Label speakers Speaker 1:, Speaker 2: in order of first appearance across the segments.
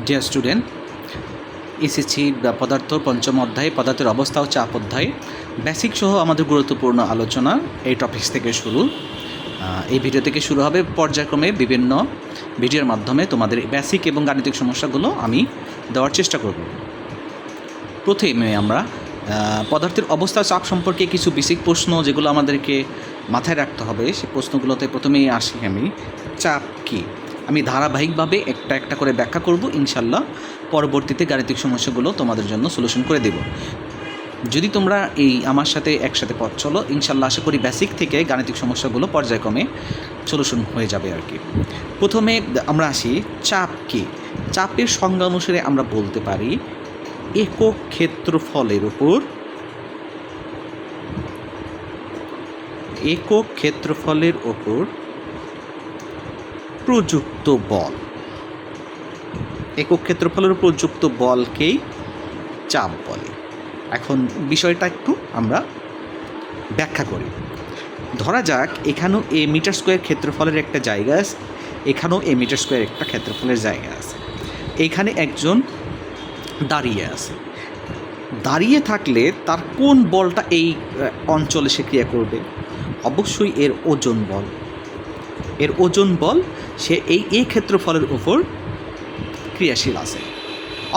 Speaker 1: Dear student, এসেছি পদার্থ পঞ্চম অধ্যায় পদার্থের অবস্থা ও চাপ অধ্যায় বেসিক সহ আমাদের গুরুত্বপূর্ণ আলোচনা এই টপিকস থেকে শুরু। এই ভিডিও থেকে শুরু হবে পর্যায়ক্রমে বিভিন্ন ভিডিওর মাধ্যমে তোমাদের বেসিক এবং গাণিতিক সমস্যাগুলো আমি দেওয়ার চেষ্টা করব। প্রথমে আমরা পদার্থের অবস্থা চাপ সম্পর্কে কিছু বেসিক প্রশ্ন যেগুলো আমাদেরকে মাথায় রাখতে হবে, সেই প্রশ্নগুলোতে প্রথমেই আসি আমি। চাপ কী? আমি ধারাবাহিকভাবে একটা একটা করে ব্যাখ্যা করব, ইনশাল্লাহ পরবর্তীতে গাণিতিক সমস্যাগুলো তোমাদের জন্য সলিউশন করে দেব। যদি তোমরা এই আমার সাথে একসাথে পথ চলো, ইনশাল্লাহ আশা করি বেসিক থেকে গাণিতিক সমস্যাগুলো পর্যায়ক্রমে সলিউশন হয়ে যাবে আর কি। প্রথমে আমরা আসি চাপ কী। চাপের সংজ্ঞা অনুসারে আমরা বলতে পারি একক ক্ষেত্রফলের ওপর প্রযুক্ত বল। একক ক্ষেত্রফলের উপর প্রযুক্ত বলকেই চাপ বলে। এখন বিষয়টা একটু আমরা ব্যাখ্যা করি। ধরা যাক এখানেও এ মিটার স্কোয়ার ক্ষেত্রফলের একটা জায়গা আছে, এখানেও এ মিটার স্কোয়ার একটা ক্ষেত্রফলের জায়গা আছে। এইখানে একজন দাঁড়িয়ে আছে। দাঁড়িয়ে থাকলে তার কোন বলটা এই অঞ্চলে সে ক্রিয়া করবে? অবশ্যই এর ওজন বল সে এই ক্ষেত্রফলের উপর ক্রিয়াশীল আছে।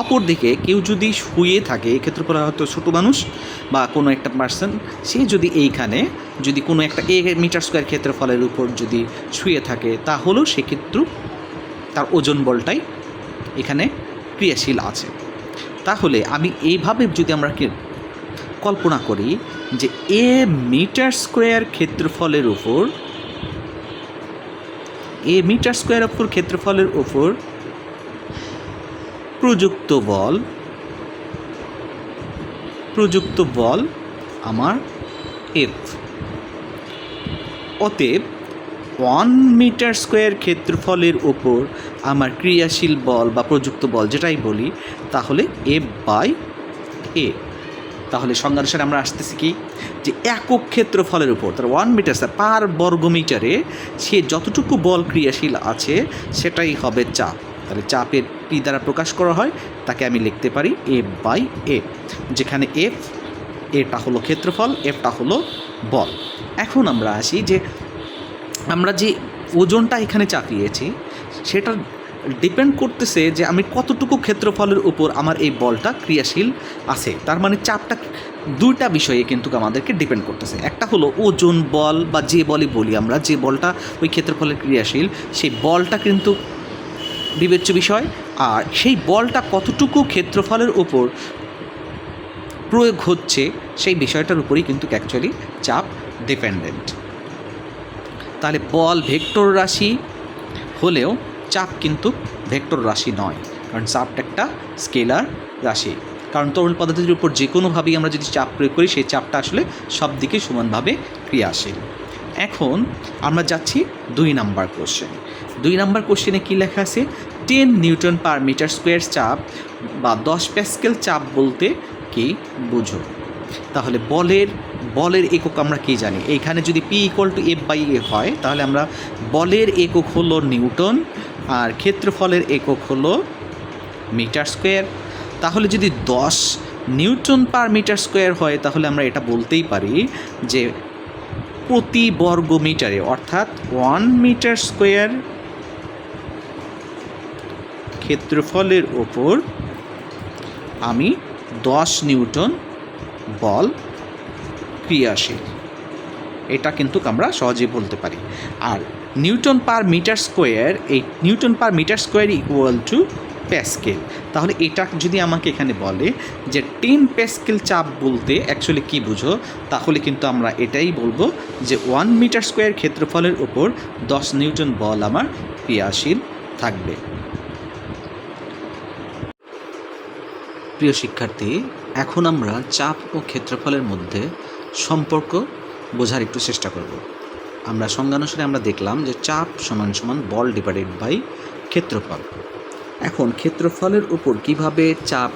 Speaker 1: অপরদিকে কেউ যদি শুয়ে থাকে, ক্ষেত্রফল হয়তো ছোটো মানুষ বা কোনো একটা পার্সন, সে যদি এইখানে যদি কোনো একটা মিটার স্কোয়ার ক্ষেত্রফলের উপর যদি শুয়ে থাকে, তাহলেও সেক্ষেত্রে তার ওজন বলটাই এখানে ক্রিয়াশীল আছে। তাহলে আমি এইভাবে যদি আমরা কল্পনা করি যে এ মিটার স্কোয়ার ক্ষেত্রফলের উপর প্রযুক্ত বল আমার এফ। অতএব 1 মিটার স্কোয়ার ক্ষেত্রফলের ওপর আমার ক্রিয়াশীল বল বা প্রযুক্ত বল যেটাই বলি, তাহলে এফ বাই এ। তাহলে সংজ্ঞা অনুসারে আমরা আসতেছি কি, যে একক ক্ষেত্রফলের উপর তার 1 মিটার পার বর্গ মিটারে সে যতটুকু বল ক্রিয়াশীল আছে সেটাই হবে চাপ। তাহলে চাপের পি দ্বারা প্রকাশ করা হয়, তাকে আমি লিখতে পারি এফ বাই এ, যেখানে এটা হলো ক্ষেত্রফল, এফটা হলো বল। এখন আমরা আসি যে আমরা যে ওজনটা এখানে চাপিয়েছি সেটা ডিপেন্ড করতেছে যে আমি কতটুকু ক্ষেত্রফলের উপর আমার এই বলটা ক্রিয়াশীল আছে। তার মানে চাপটা দুইটা বিষয়ে কিন্তু আমাদেরকে ডিপেন্ড করতেছে। একটা হলো ওজন বল বা যে বলই বলি আমরা, যে বলটা ওই ক্ষেত্রফলের ক্রিয়াশীল, সেই বলটা কিন্তু বিবেচ্য বিষয়। আর সেই বলটা কতটুকু ক্ষেত্রফলের উপর প্রয়োগ হচ্ছে সেই বিষয়টার উপরেই কিন্তু অ্যাকচুয়ালি চাপ ডিপেন্ডেন্ট। তাহলে বল ভেক্টর রাশি হলেও চাপ কিন্তু ভেক্টর রাশি নয়, কারণ চাপটা একটা স্কেলার রাশি। কারণ তরল পদার্থের উপর যে কোনোভাবেই আমরা যদি চাপ প্রয়োগ করি, সেই চাপটা আসলে সব দিকে সমানভাবে ক্রিয়াশীল। এখন আমরা যাচ্ছি 2 নাম্বার কোশ্চেন। 2 নাম্বার কোশ্চেনে কী লেখা আছে? 10 নিউটন পার মিটার স্কোয়ার চাপ বা 10 প্যাসকেল চাপ বলতে কি বুঝো? তাহলে বলের একক আমরা কী জানি? এইখানে যদি P equal to F by A হয়, তাহলে আমরা বলের একক হলো নিউটন আর ক্ষেত্রফলের একক হলো মিটার স্কোয়ার। তাহলে যদি 10 নিউটন পার মিটার স্কোয়ার হয়, তাহলে আমরা এটা বলতেই পারি যে প্রতি বর্গ মিটারে, অর্থাৎ 1 মিটার স্কোয়ার ক্ষেত্রফলের ওপর আমি 10 নিউটন বল ক্রিয়াশীল। এটা কিন্তু আমরা সহজেই বলতে পারি। আর নিউটন পার মিটার স্কোয়ার, এই newton per metre square equal to pascal. তাহলে এটা যদি আমাকে এখানে বলে যে 10 প্যাসকেল চাপ বলতে অ্যাকচুয়ালি কী বুঝো, তাহলে কিন্তু আমরা এটাই বলবো যে 1 মিটার স্কোয়ার ক্ষেত্রফলের ওপর 10 নিউটন বল আমার ক্রিয়াশীল থাকবে। প্রিয় শিক্ষার্থী, এখন আমরা চাপ ও ক্ষেত্রফলের মধ্যে সম্পর্ক বোঝার একটু চেষ্টা করব। আমরা সংজ্ঞানুসারে আমরা দেখলাম যে চাপ সমান সমান বল ডিভাইডেড বাই ক্ষেত্রফল। এখন ক্ষেত্রফলের উপর কিভাবে চাপ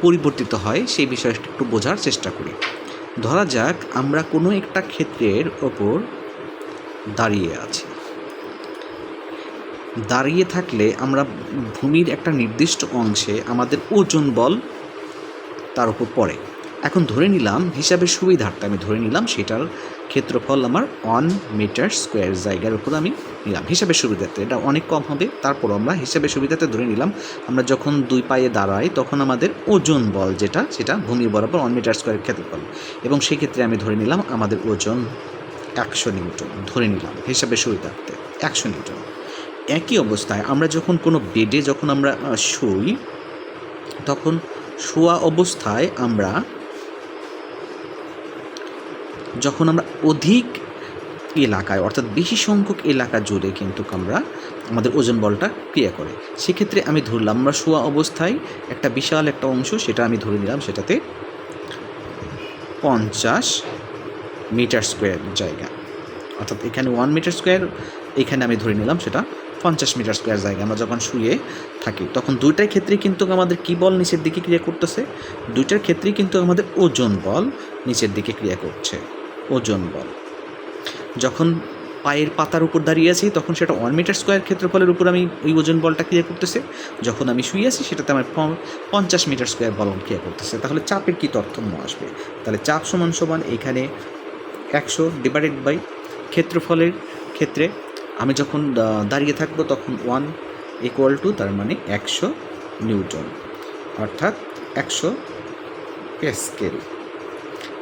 Speaker 1: পরিবর্তিত হয় সেই বিষয়টা একটু বোঝার চেষ্টা করি। ধরা যাক আমরা কোনো একটা ক্ষেত্রের ওপর দাঁড়িয়ে আছি। দাঁড়িয়ে থাকলে আমরা ভূমির একটা নির্দিষ্ট অংশে আমাদের ওজন বল তার উপর পড়ে। এখন ধরে নিলাম হিসাবের সুবিধার্থে আমি ধরে নিলাম সেটার ক্ষেত্রফল আমার 1 মিটার স্কোয়ার জায়গার উপর আমি নিলাম হিসাবের সুবিধার্থে। এটা অনেক কম হবে, তারপর আমরা হিসাবের সুবিধাতে ধরে নিলাম আমরা যখন 2 পায়ে দাঁড়াই তখন আমাদের ওজন বল সেটা ভূমি বরাবর 1 মিটার স্কোয়ার ক্ষেত্রফল, এবং সেক্ষেত্রে আমি ধরে নিলাম আমাদের ওজন 100 নিউটন ধরে নিলাম হিসাবের সুবিধার্থে 100 নিউটন। একই অবস্থায় আমরা যখন কোনো বেডে যখন আমরা শুই, তখন শোয়া অবস্থায় যখন আমরা অধিক এলাকায় অর্থাৎ বেশি সংখ্যক এলাকা জুড়ে কিন্তু আমরা আমাদের ওজন বলটা ক্রিয়া করে, সেক্ষেত্রে আমি ধরলাম আমরা শোয়া অবস্থায় একটা বিশাল একটা অংশ সেটা আমি ধরে নিলাম সেটাতে 50 মিটার স্কোয়ার জায়গা, অর্থাৎ এখানে 1 মিটার স্কোয়ার, এখানে আমি ধরে নিলাম সেটা 50 মিটার স্কোয়ার জায়গা। আমরা যখন শুয়ে থাকি তখন দুইটার ক্ষেত্রেই কিন্তু আমাদের কী বল নিচের দিকে ক্রিয়া করতেছে, দুইটার ক্ষেত্রেই কিন্তু আমাদের ওজন বল নিচের দিকে ক্রিয়া করছে। ওজন বল যখন পায়ের পাতার উপর দাঁড়িয়ে আছি তখন সেটা 1 মিটার স্কোয়ার ক্ষেত্রফলের উপর আমি ওই ওজন বলটা ক্রিয়া করতেছে, যখন আমি শুয়ে আছি সেটাতে আমার 50 মিটার স্কোয়ার বল ক্রিয়া করতেছে। তাহলে চাপের কী তারতম্য আসবে? তাহলে চাপ সমান সমান এখানে 100 ডিভাইডেড বাই ক্ষেত্রফলের ক্ষেত্রে আমি যখন দাঁড়িয়ে থাকবো তখন 1 ইকুয়াল টু তার মানে 100 নিউটন, অর্থাৎ 100 প্যাসকেল,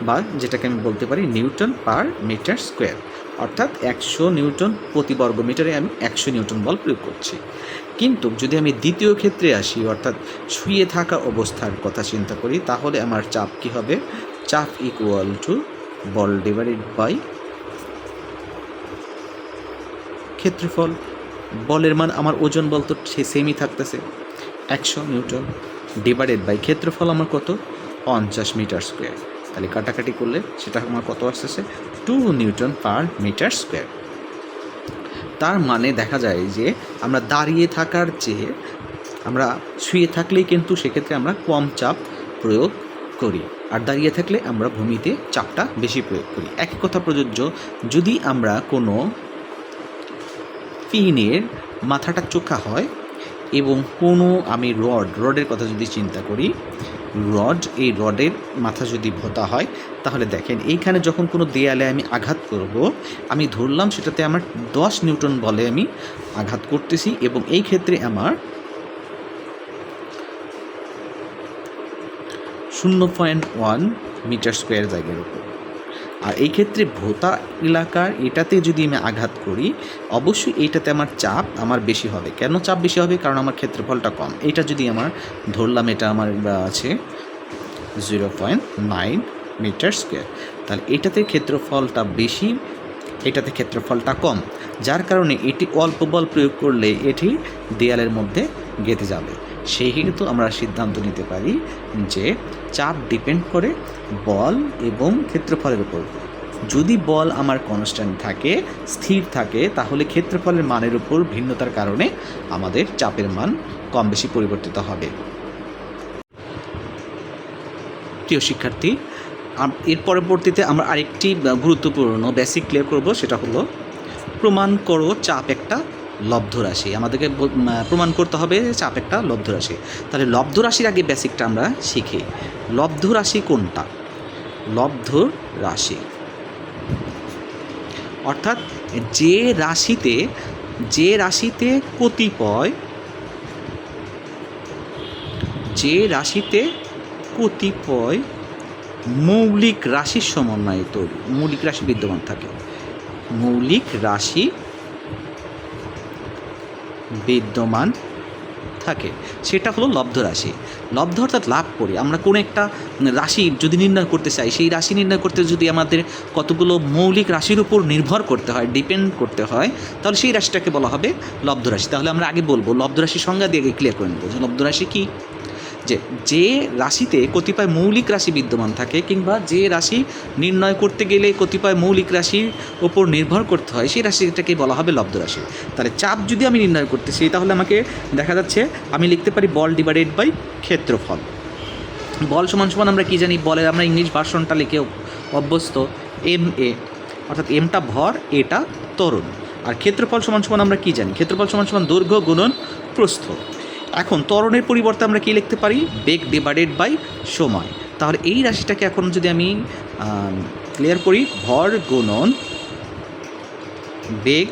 Speaker 1: বা যেটাকে আমি বলতে পারি নিউটন পার মিটার স্কোয়ার, অর্থাৎ 100 নিউটন প্রতি বর্গ মিটারে আমি 100 নিউটন বল প্রয়োগ করছি। কিন্তু যদি আমি দ্বিতীয় ক্ষেত্রে আসি, অর্থাৎ শুয়ে থাকা অবস্থার কথা চিন্তা করি, তাহলে আমার চাপ কী হবে? চাপ ইকুয়াল টু বল ডিভাইডেড বাই ক্ষেত্রফল। বলের মান আমার ওজন বল তো সেমই থাকতেছে 100 নিউটন ডিভাইডেড বাই ক্ষেত্রফল আমার কত? 50 মিটার স্কোয়ার। তাহলে কাটাকাটি করলে সেটা আমার কত আসতেছে? 2 নিউটন পার মিটার স্কোয়ার। তার মানে দেখা যায় যে আমরা দাঁড়িয়ে থাকার চেয়ে আমরা শুয়ে থাকলেই কিন্তু সেক্ষেত্রে আমরা কম চাপ প্রয়োগ করি, আর দাঁড়িয়ে থাকলে আমরা ভূমিতে চাপটা বেশি প্রয়োগ করি। একই কথা প্রযোজ্য যদি আমরা কোনো পিনের মাথাটা চোখা হয় এবং কোনো আমি রডের কথা যদি চিন্তা করি, এই রডের মাথা যদি ভোঁতা হয়, তাহলে দেখেন এইখানে যখন কোনো দেয়ালে আমি আঘাত করব, আমি ধরলাম সেটাতে আমার 10 নিউটন বলে আমি আঘাত করতেছি, এবং এই ক্ষেত্রে আমার 0.1 মিটার স্কোয়ার জায়গার উপর। আর এই ক্ষেত্রে ভোঁতা এলাকার এটাতে যদি আমি আঘাত করি, অবশ্যই এইটাতে আমার চাপ আমার বেশি হবে। কেন চাপ বেশি হবে? কারণ আমার ক্ষেত্রফলটা কম। এটা যদি আমার ধরলাম এটা আমার আছে 0.9 মিটার স্কোয়ার, তাহলে এটাতে ক্ষেত্রফলটা বেশি, এটাতে ক্ষেত্রফলটা কম, যার কারণে এটি অল্প বল প্রয়োগ করলে এটি দেয়ালের মধ্যে গেঁথে যাবে। সেই হেতু আমরা সিদ্ধান্ত নিতে পারি যে চাপ ডিপেন্ড করে বল এবং ক্ষেত্রফলের উপর। যদি বল আমার কনস্ট্যান্ট থাকে, স্থির থাকে, তাহলে ক্ষেত্রফলের মানের উপর ভিন্নতার কারণে আমাদের চাপের মান কম বেশি পরিবর্তিত হবে। প্রিয় শিক্ষার্থী, এর পরবর্তীতে আমরা আরেকটি গুরুত্বপূর্ণ বেসিক ক্লিয়ার করব, সেটা হলো প্রমাণ করো চাপ একটা লব্ধ রাশি। আমাদেরকে প্রমাণ করতে হবে চাপ একটা লব্ধ রাশি। তাহলে লব্ধ রাশির আগে বেসিকটা আমরা শিখি। লব্ধ রাশি কোনটা? লব্ধ রাশি অর্থাৎ যে রাশিতে কতিপয় মৌলিক রাশির সমন্বয়ে তৈরি, মৌলিক রাশি বিদ্যমান থাকে, মৌলিক রাশি বিদ্যমান থাকে, সেটা হলো লব্ধ রাশি। লব্ধ অর্থাৎ লাভ করি। আমরা কোনো একটা রাশি যদি নির্ণয় করতে চাই, সেই রাশি নির্ণয় করতে যদি আমাদের কতগুলো মৌলিক রাশির উপর নির্ভর করতে হয়, ডিপেন্ড করতে হয়, তাহলে সেই রাশিটাকে বলা হবে লব্ধ রাশি। তাহলে আমরা আগে বলবো লব্ধ রাশির সংজ্ঞা দিয়ে ক্লিয়ার করে নেব যে লব্ধ রাশি কী। যে রাশিতে কতিপয় মৌলিক রাশি বিদ্যমান থাকে, কিংবা যে রাশি নির্ণয় করতে গেলে কতিপয় মৌলিক রাশির ওপর নির্ভর করতে হয়, সেই রাশিটাকে বলা হবে লব্ধ রাশি। তাহলে চাপ যদি আমি নির্ণয় করতেছি, তাহলে আমাকে দেখা যাচ্ছে আমি লিখতে পারি বল ডিভাইডেড বাই ক্ষেত্রফল। বল সমান সমান আমরা কী জানি? বলের আমরা ইংলিশ ভার্সনটা লিখে অভ্যস্ত MA, অর্থাৎ এমটা ভর, এটা ত্বরণ। আর ক্ষেত্রফল সমান সমান আমরা কী জানি? ক্ষেত্রফল সমান সমান দৈর্ঘ্য গুণন প্রস্থ। এখন ত্বরণের পরিবর্তে আমরা কী লিখতে পারি? বেগ ডিভাইডেড বাই সময়। তাহলে এই রাশিটাকে এখন যদি আমি ক্লিয়ার করি, ভর গুণন বেগ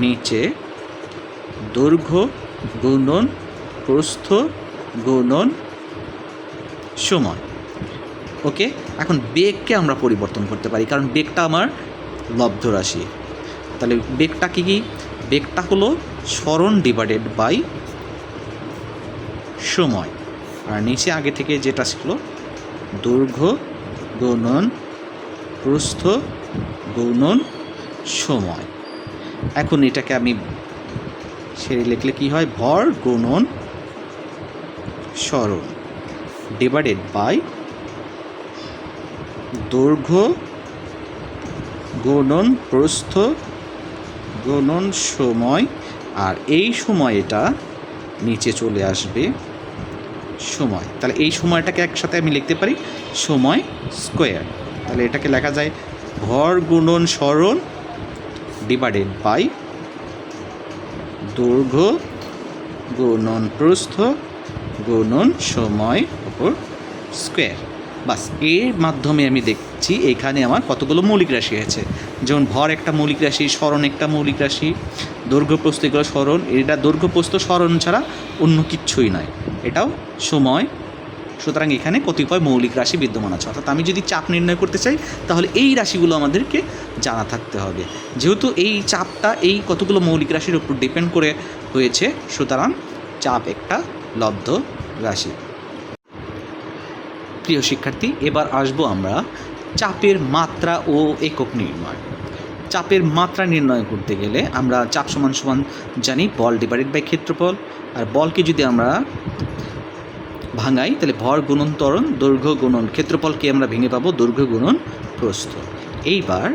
Speaker 1: নিচে দৈর্ঘ্য গুণন প্রস্থ গুণন সময়। ওকে, এখন বেগকে আমরা পরিবর্তন করতে পারি, কারণ বেগটা আমার লব্ধ রাশি। তাহলে বেগটা কী? বেগটা হলো সরণ ডিভাইডেড বাই সময়। আর নিচে আগে থেকে যেটা ছিল দৈর্ঘ্য গুণন প্রস্থ গুণন সময়। এখন এটাকে আমি সেরে লিখলে কি হয়? ভর গুণন সরণ ডিভাইডেড বাই দৈর্ঘ্য গুণন প্রস্থ গুণন সময়। আর এই সময়টা নিচে চলে আসবে সময়। তাহলে এই সময়টাকে একসাথে আমি লিখতে পারি সময় স্কোয়ার। তাহলে এটাকে লেখা যায় ভর গুণন সরণ ডিভাইডেড বাই দৈর্ঘ্য গুণন প্রস্থ গুণন সময় উপর স্কোয়ার। বাস, এর মাধ্যমে আমি দেখছি এখানে আমার কতগুলো মৌলিক রাশি আছে। যেমন ভর একটা মৌলিক রাশি, সরণ একটা মৌলিক রাশি, দৈর্ঘ্য প্রস্থ এগুলো সরণ। এটা দৈর্ঘ্য প্রস্থ সরণ ছাড়া অন্য কিচ্ছুই নয়, এটাও সময়। সুতরাং এখানে কতিপয় মৌলিক রাশি বিদ্যমান আছে। অর্থাৎ আমি যদি চাপ নির্ণয় করতে চাই তাহলে এই রাশিগুলো আমাদেরকে জানা থাকতে হবে। যেহেতু এই চাপটা এই কতগুলো মৌলিক রাশির উপর ডিপেন্ড করে হয়েছে, সুতরাং চাপ একটা লব্ধ রাশি। প্রিয় শিক্ষার্থী, এবার আসবো আমরা চাপের মাত্রা ও একক নির্ণয়। চাপের মাত্রা নির্ণয় করতে গেলে আমরা চাপ সমান সমান জানি বল ডিভাইডেড বাই ক্ষেত্রফল। আর বলকে যদি আমরা ভাঙাই তাহলে ভর গুণন ত্বরণ, দৈর্ঘ্য গুণন ক্ষেত্রফলকে আমরা ভেঙে পাবো দৈর্ঘ্য গুণন প্রস্থ। এইবার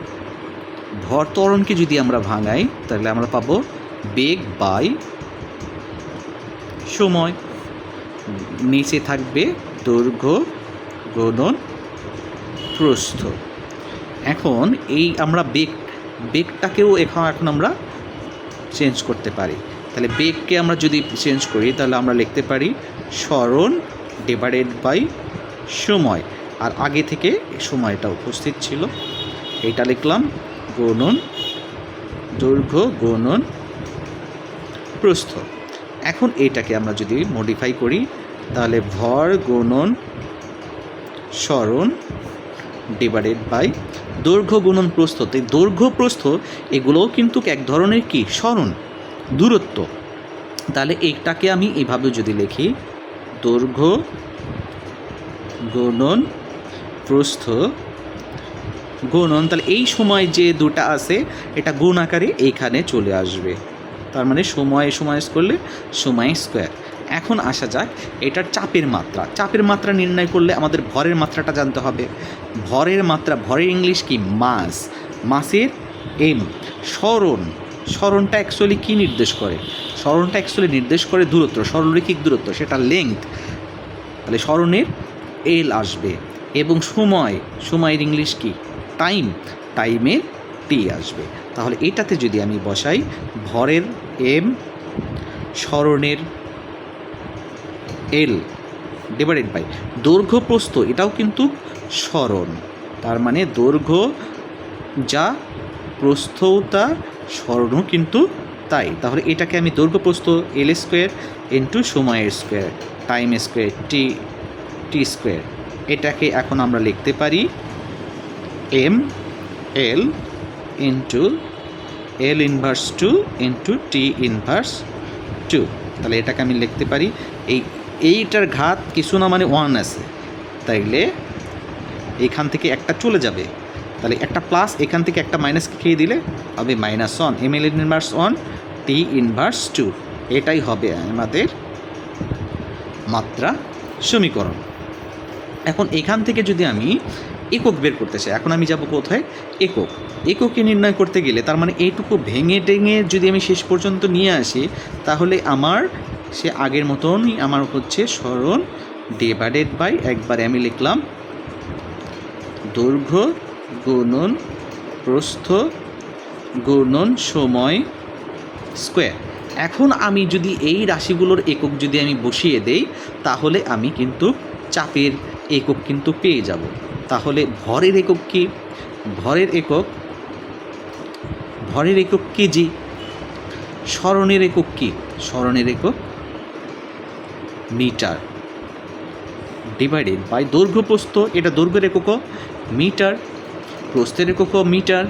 Speaker 1: ভর ত্বরণকে যদি আমরা ভাঙাই তাহলে আমরা পাবো বেগ বাই সময়। নিচে থাকবে দৈর্ঘ্য গুণন প্রস্থ। এখন এই আমরা বেগটাকেও এখন আমরা চেঞ্জ করতে পারি। তাহলে বেগকে আমরা যদি চেঞ্জ করি তাহলে আমরা লিখতে পারি সরণ ডিভাইডেড বাই সময়। আর আগে থেকে সময়টা উপস্থিত ছিল, এটা লিখলাম গুণন দৈর্ঘ্য গুণন প্রস্থ। এখন এটাকে আমরা যদি মডিফাই করি তাহলে ভর গুণন সরণ ডিভাইডেড বাই দৈর্ঘ্য গুণন প্রস্থ। তাই দৈর্ঘ্য প্রস্থ এগুলোও কিন্তু এক ধরনের কি সরণ, দূরত্ব। তাহলে এইটাকে আমি এভাবে যদি লিখি দৈর্ঘ্য গুণন প্রস্থ গুণন, তাহলে এই সময় যে দুটা আছে এটা গুণ আকারে এইখানে চলে আসবে। তার মানে সময় করলে সময় স্কোয়ার। এখন আসা যাক এটার চাপের মাত্রা। চাপের মাত্রা নির্ণয় করলে আমাদের ভরের মাত্রাটা জানতে হবে। ভরের মাত্রা, ভরের ইংলিশ কি? মাস। মাসের এম। সরণটা অ্যাকচুয়ালি কী নির্দেশ করে? সরণটা অ্যাকচুয়ালি নির্দেশ করে দূরত্ব, সরলরৈখিক দূরত্ব, সেটা লেংথ। তাহলে সরণের এল আসবে এবং সময়ের ইংলিশ কি? টাইমের টি আসবে। তাহলে এটাতে যদি আমি বসাই ভরের এম সরণের এল ডিভাইডেড বাই দৈর্ঘ্য প্রস্থ, এটাও কিন্তু সরণ। তার মানে দৈর্ঘ্য যা প্রস্থও তা, সরণও কিন্তু তাই। তাহলে এটাকে আমি দৈর্ঘ্য প্রস্থ এল স্কোয়ার ইন্টু সময়ের square time square T square, এটাকে এখন আমরা লিখতে পারি M L into L inverse 2 into T inverse 2। তাহলে এটাকে আমি লিখতে পারি এইটার ঘাত কিছু না মানে 1 আছে, তাইলে এখান থেকে একটা চলে যাবে। তাহলে একটা প্লাস এখান থেকে একটা মাইনাস খেয়ে দিলে হবে -1 M L inverse 1 T inverse 2। এটাই হবে আমাদের মাত্রা সমীকরণ। এখন এখান থেকে যদি আমি একক বের করতে চাই, এখন আমি যাব কোথায়? এককে নির্ণয় করতে গেলে তার মানে এইটুকু ভেঙে টেঙে যদি আমি শেষ পর্যন্ত নিয়ে আসি তাহলে আমার সে আগের মতনই আমার হচ্ছে সরণ ডিভাইডেড বাই, একবারে আমি লিখলাম দৈর্ঘ্য গুণন প্রস্থ গুণন সময় স্কোয়ার। এখন আমি যদি এই রাশিগুলোর একক যদি আমি বসিয়ে দেই, তাহলে আমি কিন্তু চাপের একক কিন্তু পেয়ে যাব। তাহলে ভরের একক কি? ভরের একক কেজি। সরণের একক কি? সরণের একক মিটার, ডিভাইডেড বাই দৈর্ঘ্য প্রস্থ, এটা দৈর্ঘ্যের এককও মিটার, প্রস্থের এককও মিটার,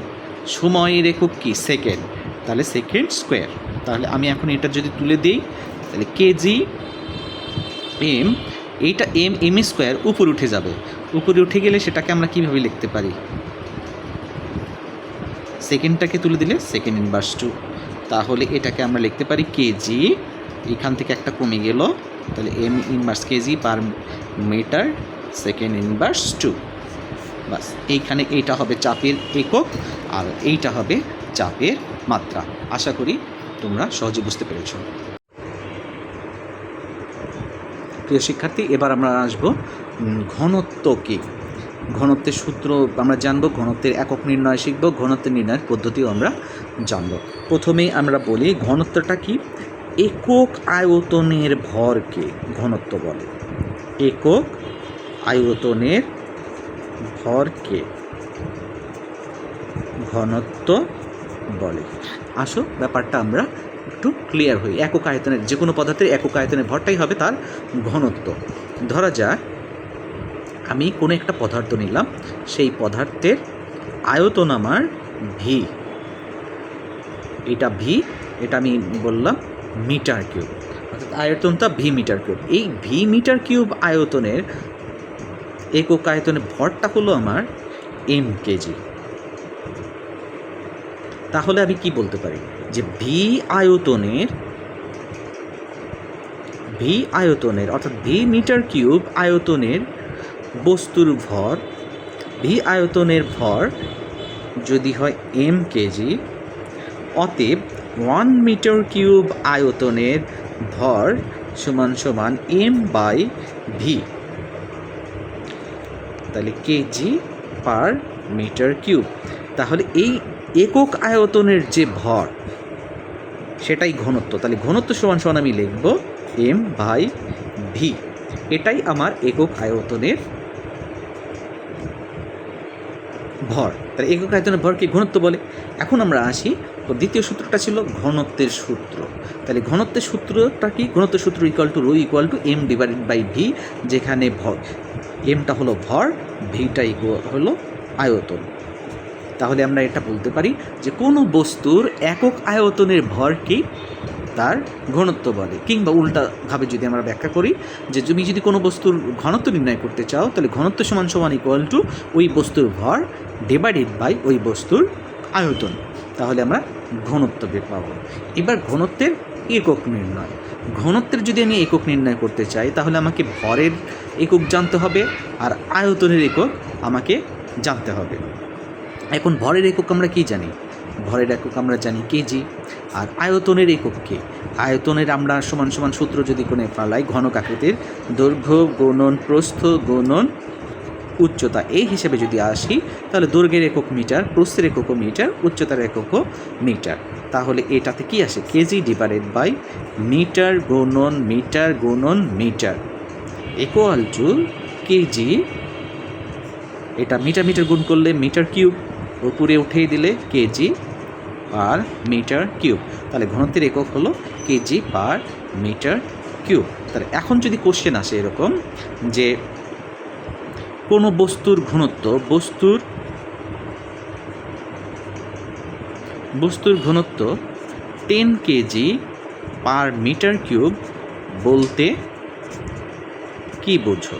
Speaker 1: সময়ের একক কি? সেকেন্ড, তাহলে সেকেন্ড স্কোয়ার। তাহলে আমি এখন এটা যদি তুলে দিই, তাহলে কেজি এম, এইটা এম স্কোয়ার উপরে উঠে যাবে। উপরে উঠে গেলে সেটাকে আমরা কীভাবে লিখতে পারি? সেকেন্ডটাকে তুলে দিলে সেকেন্ড ইনভার্স টু। তাহলে এটাকে আমরা লিখতে পারি কেজি, এখান থেকে একটা কমে গেল, তাহলে M inverse KG per metre second inverse two. বাস, এইখানে এইটা হবে চাপের একক আর এইটা হবে চাপের মাত্রা। আশা করি তোমরা সহজে বুঝতে পেরেছ। প্রিয় শিক্ষার্থী, এবার আমরা আসবো ঘনত্ব কি। ঘনত্বের সূত্র আমরা জানবো, ঘনত্বের একক নির্ণয় শিখব, ঘনত্বের নির্ণয়ের পদ্ধতিও আমরা জানব। প্রথমেই আমরা বলি ঘনত্বটা কি? একক আয়তনের ভরকে ঘনত্ব বলে। একক আয়তনের ভরকে ঘনত্ব বলে। আসো ব্যাপারটা আমরা একটু ক্লিয়ার হই। একক আয়তনের যে কোনো পদার্থের একক আয়তনের ভরটাই হবে তার ঘনত্ব। ধরা যাক আমি কোনো একটা পদার্থ নিলাম, সেই পদার্থের আয়তন আমার ভি, এটা ভি, এটা আমি বললাম মিটার কিউব, অর্থাৎ আয়তনটা ভি মিটার কিউব। এই ভি মিটার কিউব আয়তনের একক আয়তনের ভরটা হলো আমার এম কেজি। তাহলে আমি কি বলতে পারি যে ভি আয়তনের অর্থাৎ ভি মিটার কিউব আয়তনের বস্তুর ভর, ভি আয়তনের ভর যদি হয় এম কেজি, অতএব 1 মিটার কিউব আয়তনের ভর সমান সমান এম বাই ভি, তাহলে কেজি পার মিটার কিউব। তাহলে এই একক আয়তনের যে ভর সেটাই ঘনত্ব। তাহলে ঘনত্ব সমান সমান আমি লিখব এম বাই ভি, এটাই আমার একক আয়তনের ভর। তাহলে একক আয়তনের ভরকে ঘনত্ব বলে। এখন আমরা আসি, দ্বিতীয় সূত্রটা ছিল ঘনত্বের সূত্র। তাহলে ঘনত্বের সূত্রটা কি? ঘনত্বের সূত্র equal to rho equal to M divided by V, যেখানে ভর এমটা হলো ভর, ভিটা ইকুয়াল হলো আয়তন। তাহলে আমরা এটা বলতে পারি যে কোনো বস্তুর একক আয়তনের ভরকে তার ঘনত্ব বলে। কিংবা উল্টাভাবে যদি আমরা ব্যাখ্যা করি যে তুমি যদি কোনো বস্তুর ঘনত্ব নির্ণয় করতে চাও, তাহলে ঘনত্ব সমান সমান ইকুয়াল টু ওই বস্তুর ভর ডিভাইডেড বাই ওই বস্তুর আয়তন। তাহলে আমরা ঘনত্ব বের পাবো। এবার ঘনত্বের একক নির্ণয়। ঘনত্বের যদি আমি একক নির্ণয় করতে চাই, তাহলে আমাকে ভরের একক জানতে হবে আর আয়তনের একক আমাকে জানতে হবে। এখন ভরের একক আমরা কি জানি? ভরের একক আমরা জানি কেজি। আর আয়তনের একক কি? আয়তনের আমরা সমান সমান সূত্র যদি কোণে পালাই, ঘনক আকৃতির দৈর্ঘ্য গুণন প্রস্থ গুণন উচ্চতা, এই হিসেবে যদি আসি, তাহলে দৈর্ঘ্যের একক মিটার, প্রস্থের এককও মিটার, উচ্চতার এককও মিটার। তাহলে এটাতে কি আসে? কেজি ডিভাইডেড বাই মিটার গুণন মিটার ইকুয়াল টু কেজি, এটা মিটার গুণ করলে মিটার কিউব, উপরে উঠিয়ে দিলে কেজি পার মিটার কিউব। তাহলে ঘনত্বের একক হলো কেজি পার মিটার কিউব। তাহলে এখন যদি কোশ্চেন আসে এরকম যে কোনো বস্তুর ঘনত্ব, বস্তুর ঘনত্ব 10 কেজি পার মিটার কিউব বলতে কি বোঝো?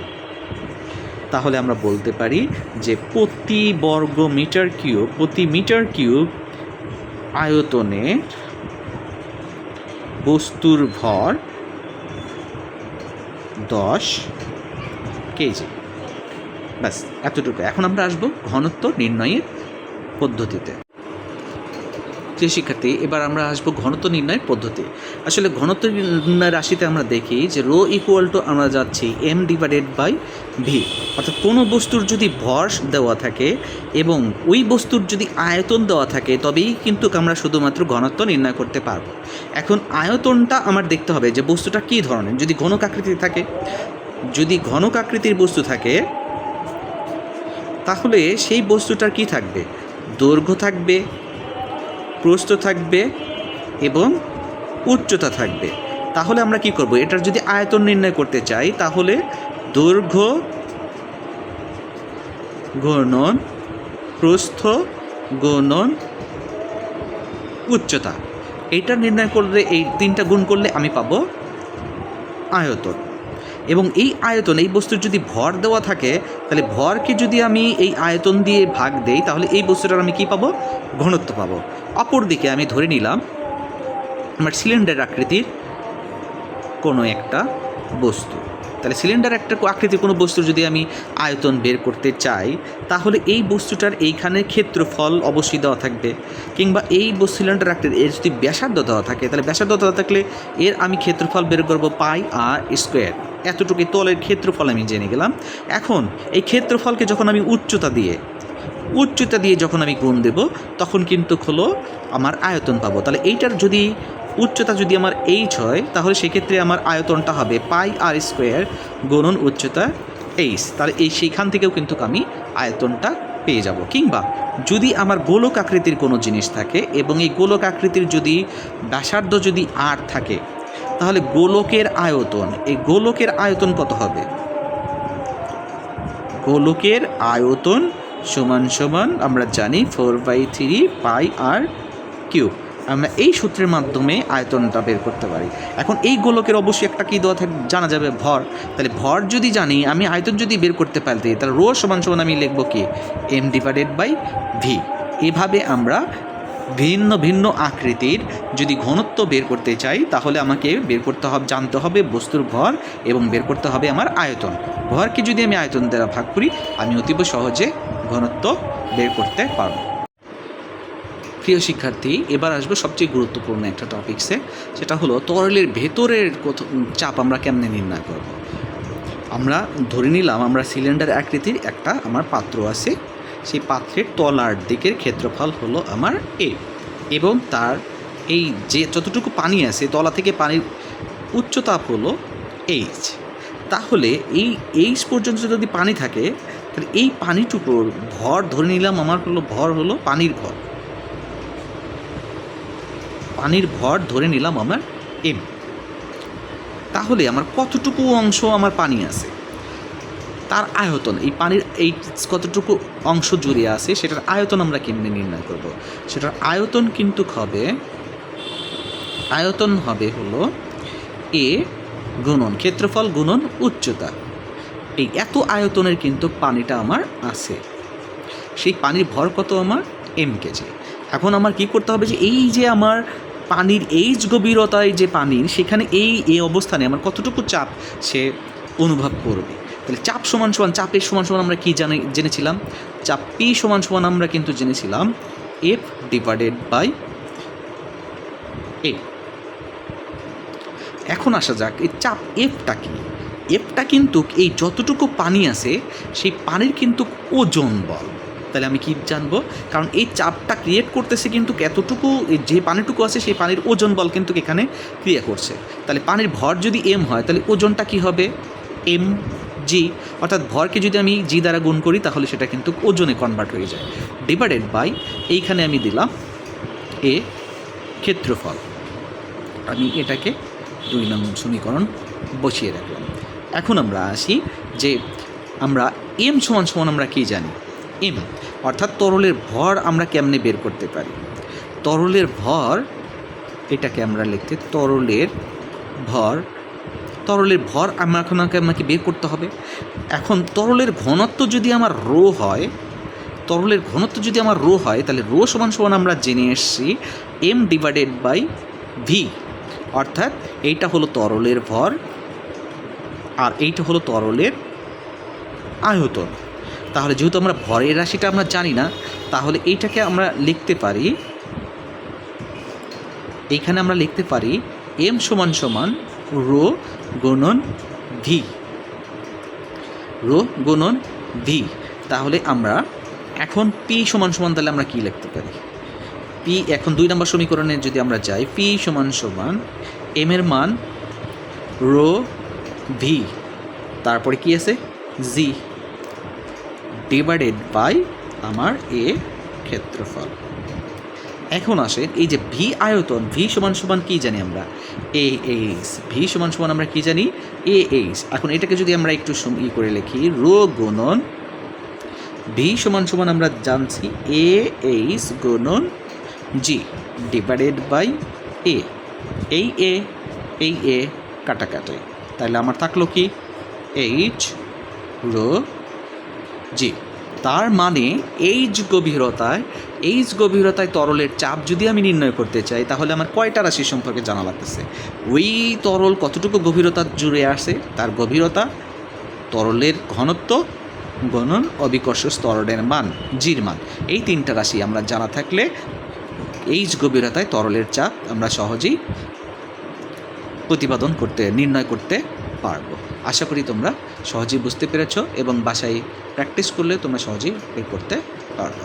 Speaker 1: তাহলে আমরা বলতে পারি যে প্রতি মিটার কিউব আয়তনে বস্তুর ভর 10 কেজি। ব্যাস, এতটুকু। এখন আমরা আসবো ঘনত্ব নির্ণয়ের পদ্ধতিতে। প্রিয় শিক্ষার্থী, এবার আমরা আসবো ঘনত্ব নির্ণয়ের পদ্ধতি। আসলে ঘনত্ব নির্ণয় রাশিতে আমরা দেখি যে রো ইকুয়াল টু আমরা যাচ্ছি এম ডিভাইডেড বাই ভি। অর্থাৎ কোনো বস্তুর যদি ভর দেওয়া থাকে এবং ওই বস্তুর যদি আয়তন দেওয়া থাকে তবেই কিন্তু আমরা শুধুমাত্র ঘনত্ব নির্ণয় করতে পারবো। এখন আয়তনটা আমার দেখতে হবে যে বস্তুটা কী ধরনের। যদি ঘনক আকৃতির থাকে, যদি ঘনক আকৃতির বস্তু থাকে তাহলে সেই বস্তুটার কি থাকবে, দৈর্ঘ্য থাকবে, প্রস্থ থাকবে এবং উচ্চতা থাকবে। তাহলে আমরা কি করব, এটার যদি আয়তন নির্ণয় করতে চাই তাহলে দৈর্ঘ্য গুণন প্রস্থ গুণন উচ্চতা, এইটা নির্ণয় করলে, এই তিনটা গুণ করলে আমি পাবো আয়তন। এবং এই আয়তন, এই বস্তুর যদি ভর দেওয়া থাকে তাহলে ভরকে যদি আমি এই আয়তন দিয়ে ভাগ দেই তাহলে এই বস্তুটার আমি কি পাবো, ঘনত্ব পাবো। অপরদিকে আমি ধরে নিলাম আমার সিলিন্ডার আকৃতির কোনো একটা বস্তু। তাহলে সিলিন্ডার একটা আকৃতির কোনো বস্তুর যদি আমি আয়তন বের করতে চাই তাহলে এই বস্তুটার এইখানে ক্ষেত্রফল অবশ্যই দেওয়া থাকবে, কিংবা এই সিলিন্ডার আকৃতির এর যদি ব্যাসার্ধ দেওয়া থাকে তাহলে ব্যাসার্ধ দেওয়া থাকলে এর আমি ক্ষেত্রফল বের করবো পাই আর স্কোয়ার। এতটুকু তলের ক্ষেত্রফল আমি জেনে গেলাম। এখন এই ক্ষেত্রফলকে যখন আমি উচ্চতা দিয়ে যখন আমি গুণ দেব তখন কিন্তু হলো আমার আয়তন পাবো। তাহলে এইটার যদি উচ্চতা যদি আমার এইচ হয় তাহলে সেক্ষেত্রে আমার আয়তনটা হবে পাই আর স্কোয়ার গুণন উচ্চতা এইচ। তাহলে সেইখান থেকেও কিন্তু আমি আয়তনটা পেয়ে যাব। কিংবা যদি আমার গোলক আকৃতির কোনো জিনিস থাকে এবং এই গোলক আকৃতির যদি ব্যাসার্ধ যদি আর থাকে তাহলে গোলকের আয়তন, এই গোলকের আয়তন কত হবে, গোলকের আয়তন সমান সমান আমরা জানি 4/3 পাই আর কিউব। আমরা এই সূত্রের মাধ্যমে আয়তনটা বের করতে পারি। এখন এই গোলকের অবশ্যই একটা কী দেওয়া থাকে জানা যাবে, ভর। তাহলে ভর যদি জানি, আমি আয়তন যদি বের করতে পারি তাহলে রো সমান সমান আমি লিখব কি, এম ডিভাইডেড বাই ভি। এভাবে আমরা ভিন্ন ভিন্ন আকৃতির যদি ঘনত্ব বের করতে চাই তাহলে আমাকে বের করতে হবে, জানতে হবে বস্তুর ভর এবং বের করতে হবে আমার আয়তন। ভরকে যদি আমি আয়তন দ্বারা ভাগ করি আমি অতীব সহজে ঘনত্ব বের করতে পারব। প্রিয় শিক্ষার্থী, এবার আসবে সবচেয়ে গুরুত্বপূর্ণ একটা টপিকসে, সেটা হলো তরলের ভেতরের চাপ আমরা কেমনে নির্ণয় করব। আমরা ধরে নিলাম আমরা সিলিন্ডার আকৃতির একটা আমার পাত্র আছে, সেই পাত্রের তলার দিকের ক্ষেত্রফল হলো আমার এ, এবং তার এই যে যতটুকু পানি আছে তলা থেকে পানির উচ্চতা হলো এইচ। তাহলে এই এইচ পর্যন্ত যদি পানি থাকে তাহলে এই পানিটুকুর ভর ধরে নিলাম আমার হলো, ভর হলো পানির ভর, পানির ভর ধরে নিলাম আমার এম। তাহলে আমার কতটুকু অংশ আমার পানি আছে তার আয়তন, এই পানির এই কতটুকু অংশ জুড়ে আছে সেটার আয়তন আমরা কেমনে নির্ণয় করব। সেটার আয়তন কিন্তু হবে হলো এ গুণন ক্ষেত্রফল গুণন উচ্চতা। এই এত আয়তনের কিন্তু পানিটা আমার আছে, সেই পানির ভর কত আমার এম কেজি। এখন আমার কি করতে হবে যে এই যে আমার পানির এইচ গভীরতায় যে পানির সেখানে এই অবস্থানে আমার কতটুকু চাপ সে অনুভব করবে। তাহলে চাপ সমান সমান, চাপের সমান সমান আমরা কি জেনেছিলাম, চাপ পি সমান সমান আমরা কিন্তু জেনেছিলাম এফ ডিভাইডেড বাই এ। এখন আসা যাক এই চাপ এফটা কি। এফটা কিন্তু এই যতটুকু পানি আছে সেই পানির কিন্তু ওজন বল। তাহলে আমি কি জানবো, কারণ এই চাপটা ক্রিয়েট করতেছে কিন্তু এতটুকু, যে পানিটুকু আছে সেই পানির ওজন বল কিন্তু এখানে ক্রিয়া করছে। তাহলে পানির ভর যদি এম হয় তাহলে ওজনটা কি হবে এম জি, অর্থাৎ ভরকে যদি আমি জি দ্বারা গুণ করি তাহলে সেটা কিন্তু ওজনে কনভার্ট হয়ে যায়, ডিভাইডেড বাই এইখানে আমি দিলাম এ ক্ষেত্রফল। আমি এটাকে 2 নং সমীকরণ বসিয়ে রাখলাম। এখন আমরা আসি যে আমরা এম সমান সমান আমরা কি জানি, এম অর্থাৎ তরলের ভর আমরা কেমনে বের করতে পারি। তরলের ভর, এটাকে আমরা লিখতে তরলের ভর আমাকে বের করতে হবে। এখন তরলের ঘনত্ব যদি আমার রো হয়, তাহলে রো সমান সমান আমরা জেনে এসছি এম ডিভাইডেড বাই ভি, অর্থাৎ এইটা হলো তরলের ভর আর এইটা হলো তরলের আয়তন। তাহলে যেহেতু আমরা ভরের রাশিটা আমরা জানি না তাহলে এইটাকে আমরা লিখতে পারি এখানে আমরা লিখতে পারি এম সমান সমান রো গুণন ভি, রো গুণন ভি। তাহলে আমরা এখন পি সমান সমান তাহলে আমরা কী লিখতে পারি? পি এখন 2 নম্বর সমীকরণে যদি আমরা যাই, পি সমান সমান এম এর মান রো ভি, তারপরে কি আছে জি ডিভাইডেড বাই আমার এ ক্ষেত্রফল। এখন আসেন এই যে ভি আয়তন, ভি সমান সমান কী জানি আমরা? A H. ভি সমান সমান আমরা কী জানি? A H. এখন এটাকে যদি আমরা একটু করে লিখি, রো গুণন ভি সমান সমান আমরা জানছি এ এইচ গুণন জি ডিভাইডেড বাই এ। এই এ কাটাকাটি, তাহলে আমার থাকলো কি এইচ রো জি। তার মানে এইচ গভীরতায় তরলের চাপ যদি আমি নির্ণয় করতে চাই, তাহলে আমার কয়টা রাশি সম্পর্কে জানা লাগতেছে? ওই তরল কতটুকু গভীরতা জুড়ে আসে, তার গভীরতা, তরলের ঘনত্ব গুণন অবিকর্ষ স্তরণের মান, জির মান। এই 3টা রাশি আমরা জানা থাকলে এইচ গভীরতায় তরলের চাপ আমরা সহজেই নির্ণয় করতে পারবো। আশা করি তোমরা সহজেই বুঝতে পেরেছ এবং বাসায় প্র্যাকটিস করলে তোমরা সহজেই বের করতে পারবে।